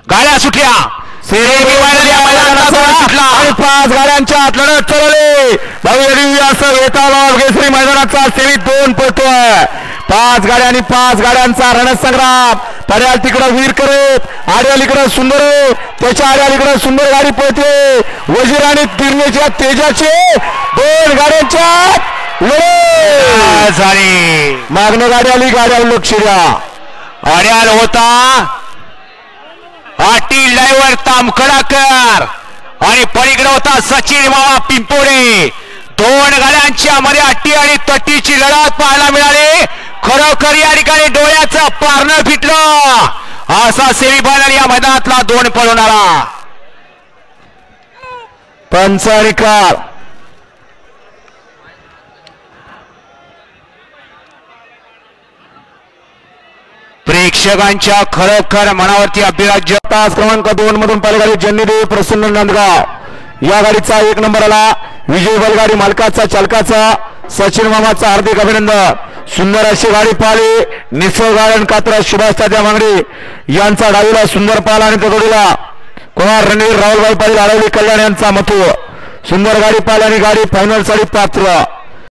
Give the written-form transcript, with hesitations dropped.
गाड्या सुटल्या आणि 5 गाड्यांच्या आत लढत चालवली भव्य असं वेताळ केसरी मैदानाचा सेमी 2 पळतोय 5 गाड्या आणि 5 गाड्यांचा रणसंग्राम पर्याल तिकडं वीर करत आड्यालीकडं सुंदर त्याच्या आड्यालीकडं सुंदर गाडी पळते वजीर आणि तिरण्याच्या तेजाचे 2 गाड्यांच्या झाली मागणं गाडी आली गाड्या लक्ष द्या आड्याल होता पाटील ड्रायव्हर तामखडाकर आणि पलीकडे होता सचिन मामा पिंपोडे 2 गाड्यांच्या मध्ये अट्टी आणि तट्टीची लढत पाहायला मिळाली खरोखर या ठिकाणी डोळ्याचं पारणं फिटलं असा सेमीफायनल या मैदानातला 2 पळवणारा पंच आणि कार प्रेक्षकांच्या खरोखर मनावरती अभिराज्य तास क्रमांक 2 मधून पलगाडी जन्नीदेव प्रसन्न नांदगाव या गाडीचा 1 नंबर आला विजय बैलगाडी मालकाचा चालकाचा सचिन मामाचा हार्दिक अभिनंदन सुंदर अशी गाडी पाहिली निसर्ग गार्डन कात्रा सुभाष तात्या मांगडे यांचा डावीला सुंदर पाला आणि तोडीला कुमार रणवीर राहुलभाई पाटील आळवली कल्याण यांचा मथुर सुंदर गाडी पाहिली आणि गाडी फायनल साठी पात्र